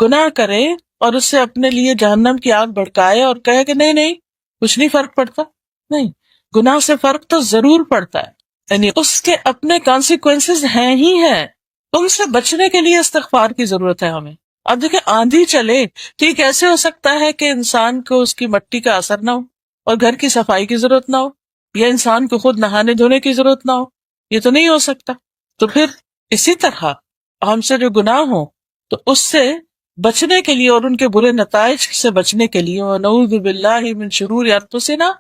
گناہ کرے اور اس سے اپنے لیے جہنم کی آگ بھڑکائے اور کہے کہ نہیں کچھ نہیں فرق پڑتا؟ نہیں، گناہ سے فرق تو ضرور پڑتا ہے، یعنی اس کے اپنے کانسیکوینسز ہیں ہی ہیں، ان سے بچنے کے لیے استغفار کی ضرورت ہے ہمیں۔ اب دیکھیں آندھی چلے تو یہ کیسے ہو سکتا ہے کہ انسان کو اس کی مٹی کا اثر نہ ہو اور گھر کی صفائی کی ضرورت نہ ہو، یا انسان کو خود نہانے دھونے کی ضرورت نہ ہو؟ یہ تو نہیں ہو سکتا۔ تو پھر اسی طرح ہم سے جو گناہ ہوں تو اس سے بچنے کے لیے اور ان کے برے نتائج سے بچنے کے لیے وَنَعُوذُ بِاللَّهِ مِن شُرُورِ أَنفُسِنَا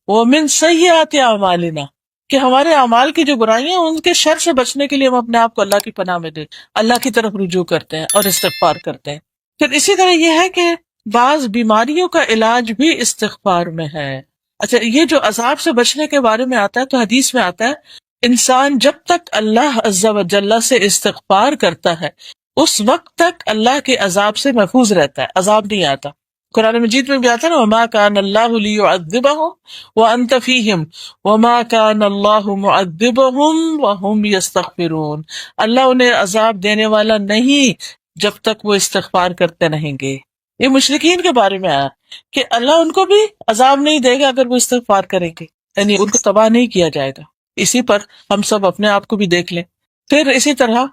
وَمِن سَيِّئَاتِ أَعْمَالِنَا، کہ ہمارے اعمال کی جو برائیاں ہیں ان کے شر سے بچنے کے لیے ہم اپنے آپ کو اللہ کی پناہ میں دیں، اللہ کی طرف رجوع کرتے ہیں اور استغفار کرتے ہیں۔ پھر اسی طرح یہ ہے کہ بعض بیماریوں کا علاج بھی استغفار میں ہے۔ اچھا، یہ جو عذاب سے بچنے کے بارے میں آتا ہے تو حدیث میں آتا ہے انسان جب تک اللہ عز و جل سے استغفار کرتا ہے اس وقت تک اللہ کے عذاب سے محفوظ رہتا ہے، عذاب نہیں آتا۔ قرآن مجید میں بھی آتا ہے نا وَمَا كَانَ اللَّهُ لِيُعَذِّبَهُمْ وَأَنْتَ فِيهِمْ وَمَا كَانَ اللَّهُ مُعَذِّبَهُمْ وَهُمْ يَسْتَغْفِرُونَ، اللہ انہیں عذاب دینے والا نہیں جب تک وہ استغفار کرتے رہیں گے۔ یہ مشرکین کے بارے میں آیا کہ اللہ ان کو بھی عذاب نہیں دے گا اگر وہ استغفار کریں گے، یعنی ان کو تباہ نہیں کیا جائے گا۔ اسی پر ہم سب اپنے آپ کو بھی دیکھ لیں۔ پھر اسی طرح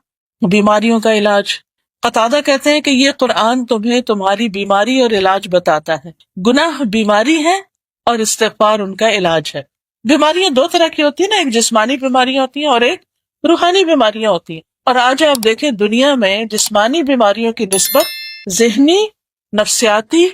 بیماریوں کا علاج، قتادہ کہتے ہیں کہ یہ قرآن تمہیں تمہاری بیماری اور علاج بتاتا ہے۔ گناہ بیماری ہے اور استغفار ان کا علاج ہے۔ بیماریاں دو طرح کی ہوتی ہیں نا، ایک جسمانی بیماریاں ہوتی ہیں اور ایک روحانی بیماریاں ہوتی ہیں، اور آج آپ دیکھیں دنیا میں جسمانی بیماریوں کی نسبت ذہنی، نفسیاتی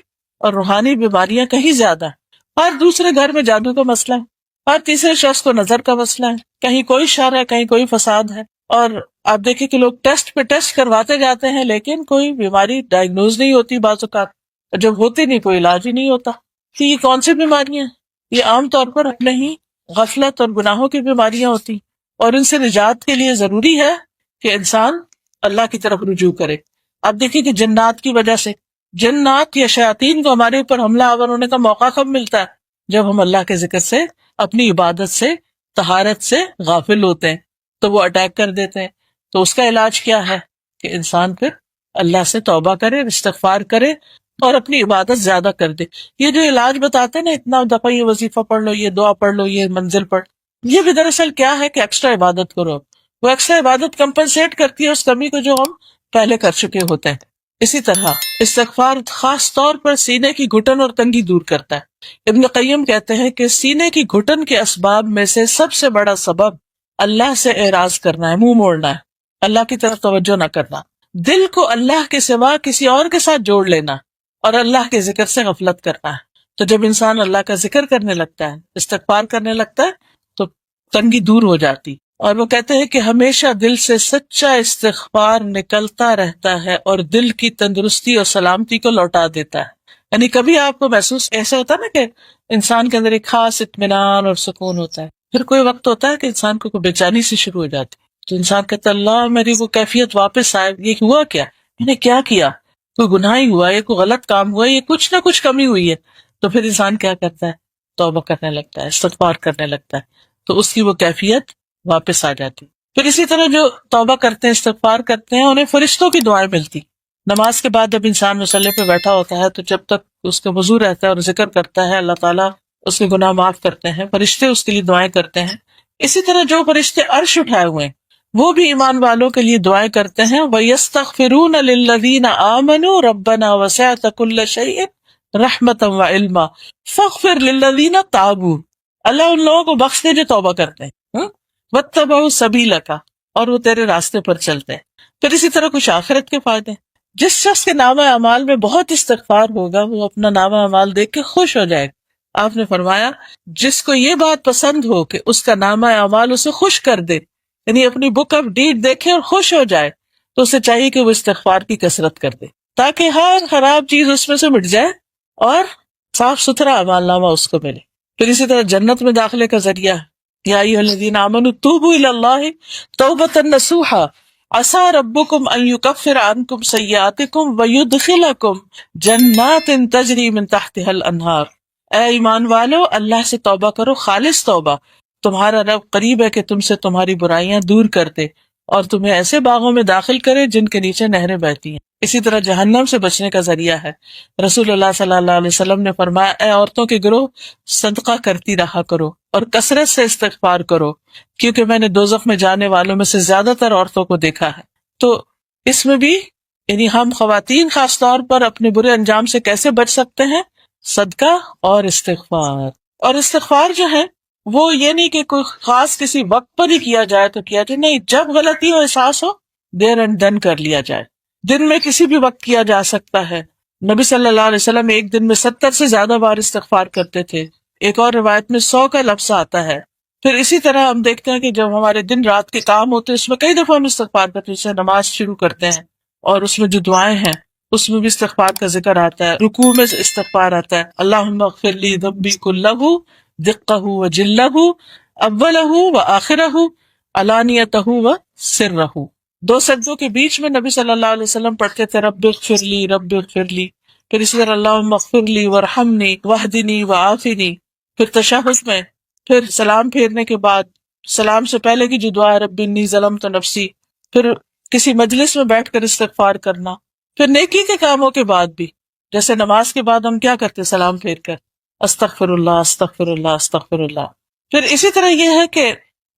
اور روحانی بیماریاں کہیں زیادہ ہیں۔ ہر دوسرے گھر میں جادو کا مسئلہ ہے، ہر تیسرے شخص کو نظر کا مسئلہ ہے، کہیں کوئی شر ہے کہیں کوئی فساد ہے، اور آپ دیکھیں کہ لوگ ٹیسٹ پہ ٹیسٹ کرواتے جاتے ہیں لیکن کوئی بیماری ڈائگنوز نہیں ہوتی، بعض اوقات جب ہوتی نہیں کوئی علاج ہی نہیں ہوتا۔ تو یہ کون سی بیماریاں ہیں؟ یہ عام طور پر اپنے ہی غفلت اور گناہوں کی بیماریاں ہوتی، اور ان سے نجات کے لیے ضروری ہے کہ انسان اللہ کی طرف رجوع کرے۔ آپ دیکھیں کہ جنات کی وجہ سے، جنات یا شیاطین کو ہمارے اوپر حملہ آور ہونے کا موقع کب ملتا ہے؟ جب ہم اللہ کے ذکر سے، اپنی عبادت سے، طہارت سے غافل ہوتے ہیں تو وہ اٹیک کر دیتے ہیں۔ تو اس کا علاج کیا ہے کہ انسان پھر اللہ سے توبہ کرے، استغفار کرے اور اپنی عبادت زیادہ کر دے۔ یہ جو علاج بتاتے ہیں نا، اتنا دفعہ یہ وظیفہ پڑھ لو، یہ دعا پڑھ لو، یہ منزل پڑھ، یہ بھی دراصل کیا ہے کہ ایکسٹرا عبادت کرو۔ وہ ایکسٹرا عبادت کمپنسیٹ کرتی ہے اس کمی کو جو ہم پہلے کر چکے ہوتے ہیں۔ اسی طرح استغفار خاص طور پر سینے کی گھٹن اور تنگی دور کرتا ہے۔ ابن قیم کہتے ہیں کہ سینے کی گھٹن کے اسباب میں سے سب سے بڑا سبب اللہ سے اعراض کرنا ہے، منہ موڑنا ہے، اللہ کی طرف توجہ نہ کرنا، دل کو اللہ کے سوا کسی اور کے ساتھ جوڑ لینا اور اللہ کے ذکر سے غفلت کرنا ہے۔ تو جب انسان اللہ کا ذکر کرنے لگتا ہے، استغفار کرنے لگتا ہے تو تنگی دور ہو جاتی، اور وہ کہتے ہیں کہ ہمیشہ دل سے سچا استغفار نکلتا رہتا ہے اور دل کی تندرستی اور سلامتی کو لوٹا دیتا ہے. یعنی کبھی آپ کو محسوس ایسا ہوتا ہے نا کہ انسان کے اندر ایک خاص اطمینان اور سکون ہوتا ہے، پھر کوئی وقت ہوتا ہے کہ انسان کو کوئی بے چینی سے شروع ہو جاتی ہے، تو انسان کہتا ہے اللہ میری وہ کیفیت واپس آئے، یہ ہوا کیا، میں نے کیا کیا، کوئی گناہ ہی ہوا، یہ کوئی غلط کام ہوا، یہ کچھ نہ کچھ کمی ہوئی ہے. تو پھر انسان کیا کرتا ہے، توبہ کرنے لگتا ہے، استغفار کرنے لگتا ہے، تو اس کی وہ کیفیت واپس آ جاتی. پھر اسی طرح جو توبہ کرتے ہیں، استغفار کرتے ہیں، انہیں فرشتوں کی دعائیں ملتی. نماز کے بعد جب انسان مصلی پہ بیٹھا ہوتا ہے تو جب تک اس کا وضو رہتا ہے اور ذکر کرتا ہے، اللہ تعالیٰ اس کے گناہ معاف کرتے ہیں، فرشتے اس کے لیے دعائیں کرتے ہیں. اسی طرح جو فرشتے عرش اٹھائے ہوئے ہیں وہ بھی ایمان والوں کے لیے دعائیں کرتے ہیں. وَيَسْتَغْفِرُونَ لِلَّذِينَ آمَنُوا رَبَّنَا وَسِعْتَ كُلَّ شَيْءٍ رَحْمَةً وَعِلْمًا فَاغْفِرْ لِلَّذِينَ تَابُوا. اللہ ان لوگوں کو بخش دے جو توبہ کرتے ہیں، وَاتَّبَعُوا سَبِيلَكَ، اور وہ تیرے راستے پر چلتے ہیں. پھر اسی طرح کچھ آخرت کے فائدے. جس شخص کے نامہ اعمال میں بہت استغفار ہوگا وہ اپنا نامہ اعمال دیکھ کے خوش ہو جائے گا. آپ نے فرمایا جس کو یہ بات پسند ہو کہ اس کا نامہ اعمال اسے خوش کر دے، یعنی اپنی بک آف ڈیڈ دیکھے اور خوش ہو جائے، تو اسے چاہیے کہ وہ استغفار کی کثرت کر دے تاکہ ہر خراب چیز اس میں سے مٹ جائے اور صاف ستھرا اعمال نامہ اس کو ملے. پھر اسی طرح جنت میں داخلے کا ذریعہ یا ایھا الذین آمنوا توبوا الی اللہ توبۃ نصوحا عسى ربکم ان یکفر عنکم سیئاتکم ویدخلکم جنات تجری من تحتها الانہار. اے ایمان والو، اللہ سے توبہ کرو، خالص توبہ، تمہارا رب قریب ہے کہ تم سے تمہاری برائیاں دور کر دے اور تمہیں ایسے باغوں میں داخل کرے جن کے نیچے نہریں بہتی ہیں. اسی طرح جہنم سے بچنے کا ذریعہ ہے. رسول اللہ صلی اللہ علیہ وسلم نے فرمایا اے عورتوں کے گروہ، صدقہ کرتی رہا کرو اور کثرت سے استغفار کرو، کیونکہ میں نے دوزخ میں جانے والوں میں سے زیادہ تر عورتوں کو دیکھا ہے. تو اس میں بھی یعنی ہم خواتین خاص طور پر اپنے برے انجام سے کیسے بچ سکتے ہیں؟ صدقہ اور استغفار. اور استغفار جو ہے وہ یہ نہیں کہ کوئی خاص کسی وقت پر ہی کیا جائے تو کیا جائے، نہیں، جب غلطی ہو، احساس ہو، دیر اینڈ دن کر لیا جائے. دن میں کسی بھی وقت کیا جا سکتا ہے. نبی صلی اللہ علیہ وسلم ایک دن میں 70 سے زیادہ بار استغفار کرتے تھے. ایک اور روایت میں 100 کا لفظ آتا ہے. پھر اسی طرح ہم دیکھتے ہیں کہ جب ہمارے دن رات کے کام ہوتے ہیں اس میں کئی دفعہ ہم استغفار کرتے ہیں. جیسے نماز شروع کرتے ہیں اور اس میں جو دعائیں ہیں اس میں بھی استغفار کا ذکر آتا ہے. رکوع میں استغفار آتا ہے، اللہم اغفر لی ذنبی کلہ دقہ وجلہ اولہ وآخرہ علانیتہ وسرہ. 2 سجدوں کے بیچ میں نبی صلی اللہ علیہ وسلم پڑھتے تھے رب اغفر لی رب اغفر لی. پھر اسی طرح اللہم اغفر لی وارحمنی واہدنی وعافنی. پھر تشہد میں، پھر سلام پھیرنے کے بعد، سلام سے پہلے کی جو دعا ہے رب انی ظلمت نفسی. پھر کسی مجلس میں بیٹھ کر استغفار کرنا. پھر نیکی کے کاموں کے بعد بھی، جیسے نماز کے بعد ہم کیا کرتے، سلام پھیر کر استغفر اللہ استغفر اللہ استغفر اللہ. پھر اسی طرح یہ ہے کہ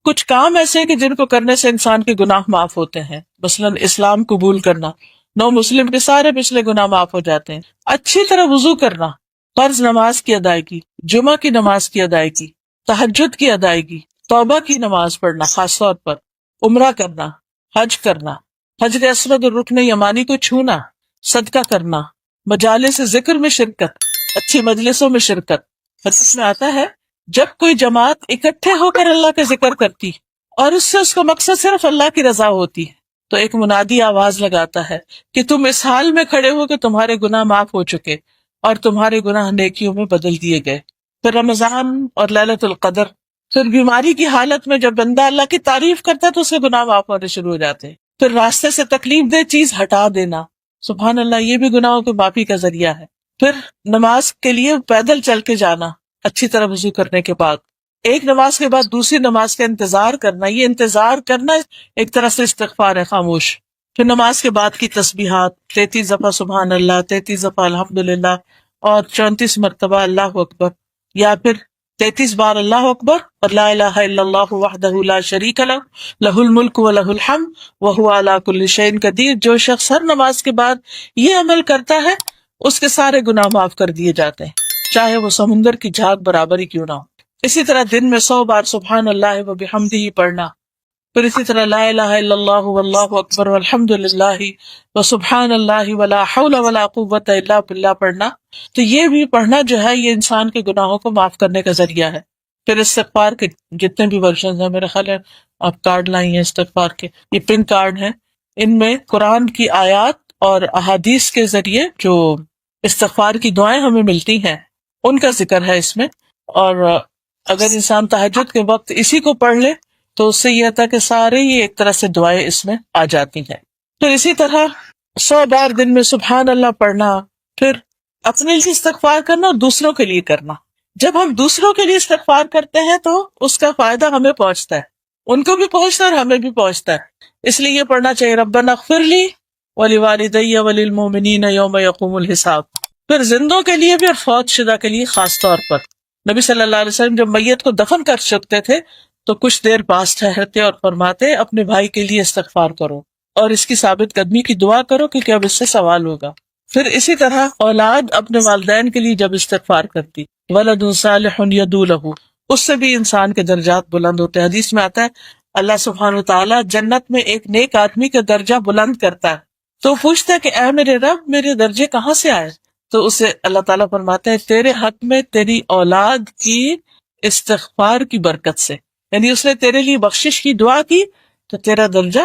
کچھ کام ایسے ہیں کہ جن کو کرنے سے انسان کے گناہ معاف ہوتے ہیں. مثلا اسلام قبول کرنا، نو مسلم کے سارے پچھلے گناہ معاف ہو جاتے ہیں. اچھی طرح وضو کرنا، فرض نماز کی ادائیگی، جمعہ کی نماز کی ادائیگی، تہجد کی ادائیگی، توبہ کی نماز پڑھنا خاص طور پر، عمرہ کرنا، حج کرنا، حجر اسود اور رکن یمانی کو چھونا، صدقہ کرنا، مجالس ذکر میں شرکت، اچھی مجلسوں میں شرکت. حدیث میں آتا ہے جب کوئی جماعت اکٹھے ہو کر اللہ کا ذکر کرتی اور اس سے اس کا مقصد صرف اللہ کی رضا ہوتی ہے تو ایک منادی آواز لگاتا ہے کہ تم اس حال میں کھڑے ہو کہ تمہارے گناہ معاف ہو چکے اور تمہارے گناہ نیکیوں میں بدل دیے گئے. پھر رمضان اور لیلۃ القدر. پھر بیماری کی حالت میں جب بندہ اللہ کی تعریف کرتا ہے تو اس کے گناہ معاف ہونے شروع ہو جاتے ہیں. پھر راستے سے تکلیف دہ چیز ہٹا دینا، سبحان اللہ، یہ بھی گناہوں کی معافی کا ذریعہ ہے. پھر نماز کے لیے پیدل چل کے جانا اچھی طرح وضو کرنے کے بعد، ایک نماز کے بعد دوسری نماز کا انتظار کرنا، یہ انتظار کرنا ایک طرح سے استغفار ہے خاموش. پھر نماز کے بعد کی تسبیحات، 33 دفعہ سبحان اللہ، 33 دفعہ الحمدللہ اور 34 مرتبہ اللہ اکبر، یا پھر 33 بار اللہ اکبر اور لا الہ الا اللہ وحدہ لا شریک لہ لہ الملک و لہ الحمد وہو علی کل شیء قدیر. جو شخص ہر نماز کے بعد یہ عمل کرتا ہے اس کے سارے گناہ معاف کر دیے جاتے ہیں، چاہے وہ سمندر کی جھاگ برابر ہی کیوں نہ ہو. اسی طرح دن میں 100 بار سبحان اللہ و بحمدہ پڑھنا. پھر اسی طرح لا الہ الا اللہ واللہ اکبر والحمد للہ وسبحان اللہ ولا حول ولا قوۃ الا باللہ پڑھنا. تو یہ بھی پڑھنا جو ہے یہ انسان کے گناہوں کو معاف کرنے کا ذریعہ ہے. پھر استغفار کے جتنے بھی ورژن ہیں، میرا خیال ہے آپ کارڈ لائی ہیں استغفار کے، یہ پنک کارڈ ہیں، ان میں قرآن کی آیات اور احادیث کے ذریعے جو استغفار کی دعائیں ہمیں ملتی ہیں ان کا ذکر ہے اس میں. اور اگر انسان تہجد کے وقت اسی کو پڑھ لے تو اس سے یہ ہوتا ہے کہ سارے ہی ایک طرح سے دعائیں اس میں آ جاتی ہیں. پھر اسی طرح 100 بار دن میں سبحان اللہ پڑھنا، پھر اپنے لیے استغفار کرنا اور دوسروں کے لیے کرنا. جب ہم دوسروں کے لیے استغفار کرتے ہیں تو اس کا فائدہ ہمیں پہنچتا ہے، ان کو بھی پہنچتا ہے اور ہمیں بھی پہنچتا ہے. اس لیے یہ پڑھنا چاہیے ربنا اغفر لی ولوالدی وللمؤمنین یوم یقوم الحساب. پھر زندوں کے لیے بھی اور فوت شدہ کے لیے خاص طور پر. نبی صلی اللہ علیہ وسلم جب میت کو دفن کر چکتے تھے تو کچھ دیر پاس ٹھہرتے اور فرماتے اپنے بھائی کے لیے استغفار کرو اور اس کی ثابت قدمی کی دعا کرو کیونکہ اب اس سے سوال ہوگا. پھر اسی طرح اولاد اپنے والدین کے لیے جب استغفار کرتی، ولد صالح یدعو لہ، اس سے بھی انسان کے درجات بلند ہوتے ہیں. حدیث میں آتا ہے اللہ سبحانہ وتعالیٰ جنت میں ایک نیک آدمی کا درجہ بلند کرتا ہے. تو پوچھتا ہے کہ اے میرے رب، میرے درجے کہاں سے آئے؟ تو اسے اللہ تعالیٰ فرماتے ہیں تیرے حق میں تیری اولاد کی استغفار کی برکت سے، یعنی اس نے تیرے لیے بخشش کی دعا کی تو تیرا درجہ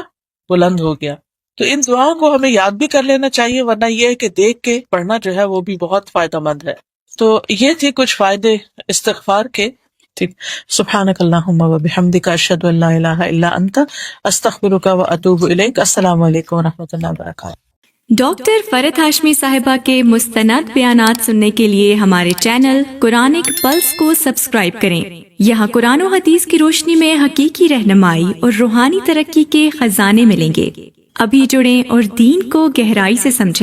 بلند ہو گیا. تو ان دعاؤں کو ہمیں یاد بھی کر لینا چاہیے، ورنہ یہ ہے کہ دیکھ کے پڑھنا جو ہے وہ بھی بہت فائدہ مند ہے. تو یہ تھے کچھ فائدے استغفار کے. ٹھیک، سبحانک اللہم و بحمدک اشہد ان لا الہ الا انت استغفرک و اتوب الیک. السلام علیکم و رحمۃ اللہ وبرکاتہ. ڈاکٹر فرحت ہاشمی صاحبہ کے مستند بیانات سننے کے لیے ہمارے چینل قرآنک پلس کو سبسکرائب کریں. یہاں قرآن و حدیث کی روشنی میں حقیقی رہنمائی اور روحانی ترقی کے خزانے ملیں گے. ابھی جڑیں اور دین کو گہرائی سے سمجھیں.